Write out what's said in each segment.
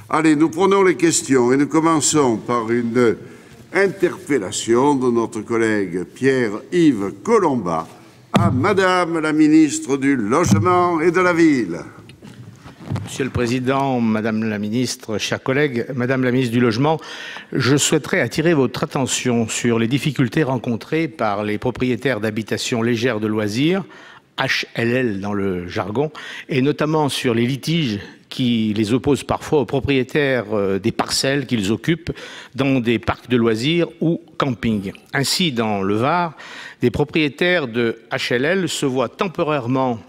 Allez, nous prenons les questions et nous commençons par une interpellation de notre collègue Pierre-Yves Collombat à Madame la ministre du Logement et de la Ville. Monsieur le Président, Madame la Ministre, chers collègues, Madame la Ministre du Logement, je souhaiterais attirer votre attention sur les difficultés rencontrées par les propriétaires d'habitations légères de loisirs, HLL dans le jargon, et notamment sur les litiges qui les opposent parfois aux propriétaires des parcelles qu'ils occupent dans des parcs de loisirs ou campings. Ainsi, dans le Var, des propriétaires de HLL se voient temporairement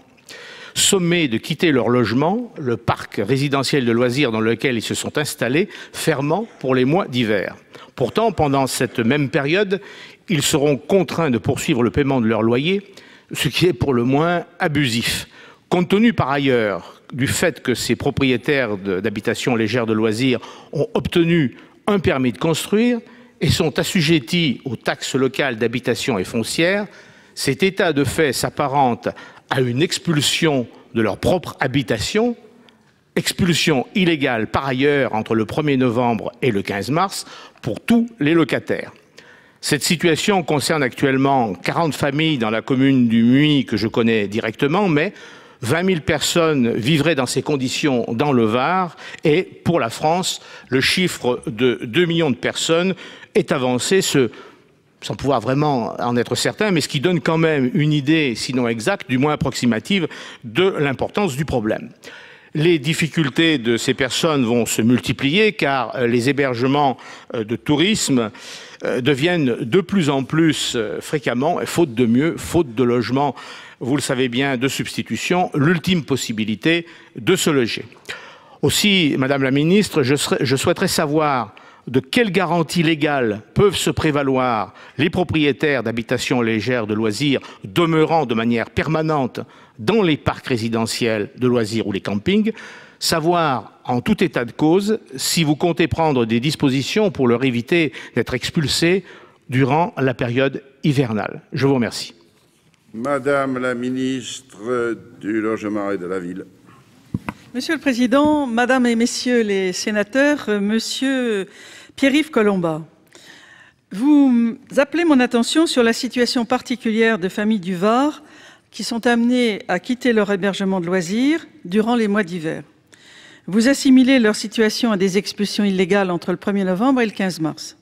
sommés de quitter leur logement, le parc résidentiel de loisirs dans lequel ils se sont installés, fermant pour les mois d'hiver. Pourtant, pendant cette même période, ils seront contraints de poursuivre le paiement de leur loyer, ce qui est pour le moins abusif. Compte tenu par ailleurs du fait que ces propriétaires d'habitations légères de loisirs ont obtenu un permis de construire et sont assujettis aux taxes locales d'habitation et foncière, cet état de fait s'apparente à une expulsion de leur propre habitation, expulsion illégale par ailleurs entre le 1er novembre et le 15 mars pour tous les locataires. Cette situation concerne actuellement 40 familles dans la commune du Muy que je connais directement, mais 20 000 personnes vivraient dans ces conditions dans le Var et pour la France, le chiffre de 2 millions de personnes est avancé, sans pouvoir vraiment en être certain, mais ce qui donne quand même une idée, sinon exacte, du moins approximative, de l'importance du problème. Les difficultés de ces personnes vont se multiplier car les hébergements de tourisme deviennent de plus en plus fréquemment, et faute de mieux, faute de logement, vous le savez bien, de substitution, l'ultime possibilité de se loger. Aussi, Madame la Ministre, je souhaiterais savoir de quelles garanties légales peuvent se prévaloir les propriétaires d'habitations légères de loisirs demeurant de manière permanente dans les parcs résidentiels de loisirs ou les campings, savoir en tout état de cause si vous comptez prendre des dispositions pour leur éviter d'être expulsés durant la période hivernale. Je vous remercie. Madame la ministre du Logement et de la Ville. Monsieur le Président, Madame et Messieurs les sénateurs, Monsieur Pierre-Yves Collombat, vous appelez mon attention sur la situation particulière de familles du Var qui sont amenées à quitter leur hébergement de loisirs durant les mois d'hiver. Vous assimilez leur situation à des expulsions illégales entre le 1er novembre et le 15 mars.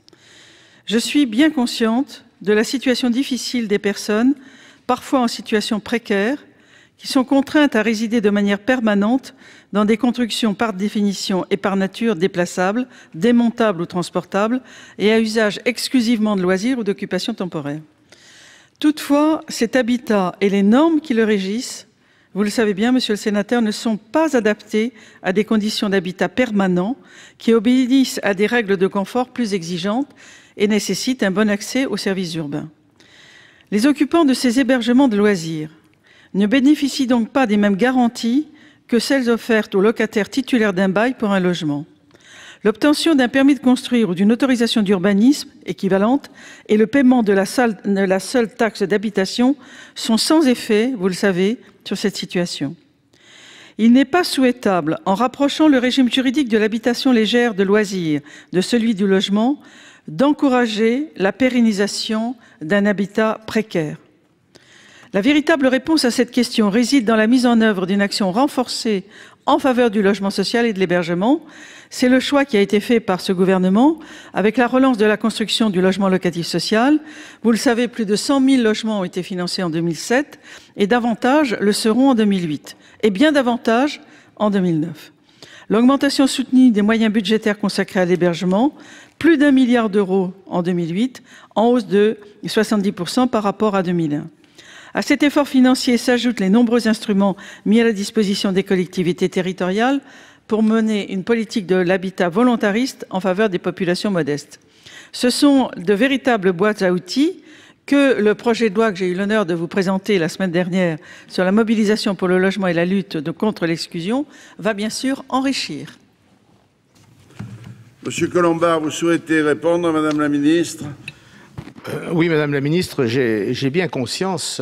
Je suis bien consciente de la situation difficile des personnes, parfois en situation précaire, qui sont contraintes à résider de manière permanente dans des constructions par définition et par nature déplaçables, démontables ou transportables, et à usage exclusivement de loisirs ou d'occupation temporaire. Toutefois, cet habitat et les normes qui le régissent, vous le savez bien, Monsieur le Sénateur, ne sont pas adaptés à des conditions d'habitat permanent qui obéissent à des règles de confort plus exigeantes et nécessitent un bon accès aux services urbains. Les occupants de ces hébergements de loisirs ne bénéficient donc pas des mêmes garanties que celles offertes aux locataires titulaires d'un bail pour un logement. L'obtention d'un permis de construire ou d'une autorisation d'urbanisme équivalente et le paiement de la seule taxe d'habitation sont sans effet, vous le savez, sur cette situation. Il n'est pas souhaitable, en rapprochant le régime juridique de l'habitation légère de loisirs de celui du logement, d'encourager la pérennisation d'un habitat précaire. La véritable réponse à cette question réside dans la mise en œuvre d'une action renforcée en faveur du logement social et de l'hébergement. C'est le choix qui a été fait par ce gouvernement avec la relance de la construction du logement locatif social. Vous le savez, plus de 100 000 logements ont été financés en 2007 et davantage le seront en 2008 et bien davantage en 2009. L'augmentation soutenue des moyens budgétaires consacrés à l'hébergement, plus d'1 milliard d'euros en 2008, en hausse de 70% par rapport à 2001. À cet effort financier s'ajoutent les nombreux instruments mis à la disposition des collectivités territoriales pour mener une politique de l'habitat volontariste en faveur des populations modestes. Ce sont de véritables boîtes à outils que le projet de loi que j'ai eu l'honneur de vous présenter la semaine dernière sur la mobilisation pour le logement et la lutte contre l'exclusion va bien sûr enrichir. Monsieur Collombat, vous souhaitez répondre, Madame la ministre? Oui, Madame la Ministre, j'ai bien conscience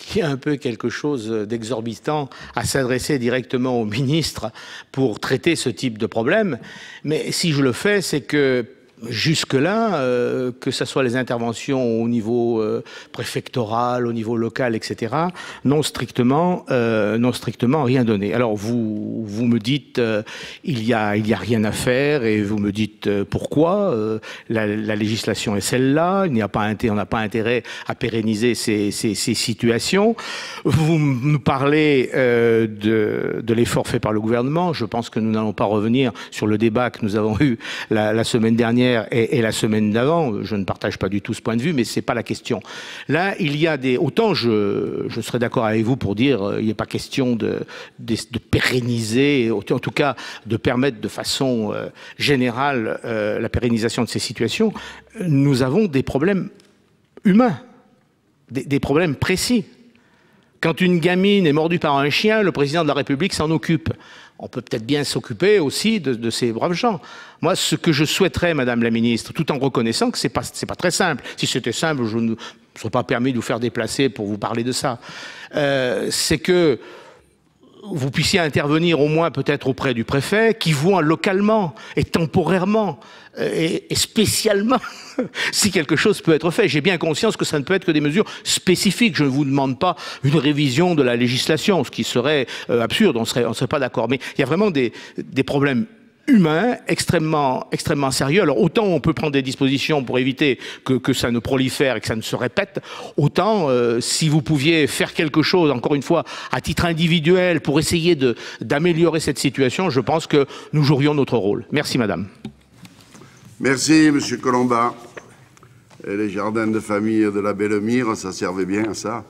qu'il y a un peu quelque chose d'exorbitant à s'adresser directement au ministre pour traiter ce type de problème. Mais si je le fais, c'est que jusque-là, que ce soit les interventions au niveau préfectoral, au niveau local, etc., n'ont strictement rien donné. Alors vous me dites il y a rien à faire et vous me dites pourquoi la législation est celle-là, on n'a pas intérêt à pérenniser ces situations. Vous nous parlez de l'effort fait par le gouvernement. Je pense que nous n'allons pas revenir sur le débat que nous avons eu la semaine dernière et la semaine d'avant. Je ne partage pas du tout ce point de vue, mais c'est pas la question. Là, il y a autant je serais d'accord avec vous pour dire il n'est pas question de pérenniser, en tout cas de permettre de façon générale la pérennisation de ces situations. Nous avons des problèmes humains, des problèmes précis. Quand une gamine est mordue par un chien, le président de la République s'en occupe. On peut peut-être bien s'occuper aussi de ces braves gens. Moi, ce que je souhaiterais, Madame la Ministre, tout en reconnaissant que c'est pas très simple. Si c'était simple, je ne me serais pas permis de vous faire déplacer pour vous parler de ça. C'est que vous puissiez intervenir au moins peut-être auprès du préfet, qui voit localement et temporairement et spécialement si quelque chose peut être fait. J'ai bien conscience que ça ne peut être que des mesures spécifiques. Je ne vous demande pas une révision de la législation, ce qui serait absurde, on serait pas d'accord. Mais il y a vraiment des problèmes humain extrêmement sérieux. Alors autant on peut prendre des dispositions pour éviter que ça ne prolifère et que ça ne se répète, autant si vous pouviez faire quelque chose, encore une fois, à titre individuel pour essayer d'améliorer cette situation, je pense que nous jouerions notre rôle. Merci madame. Merci monsieur Colomba. Et les jardins de famille de la Belle-Mire, ça servait bien à ça.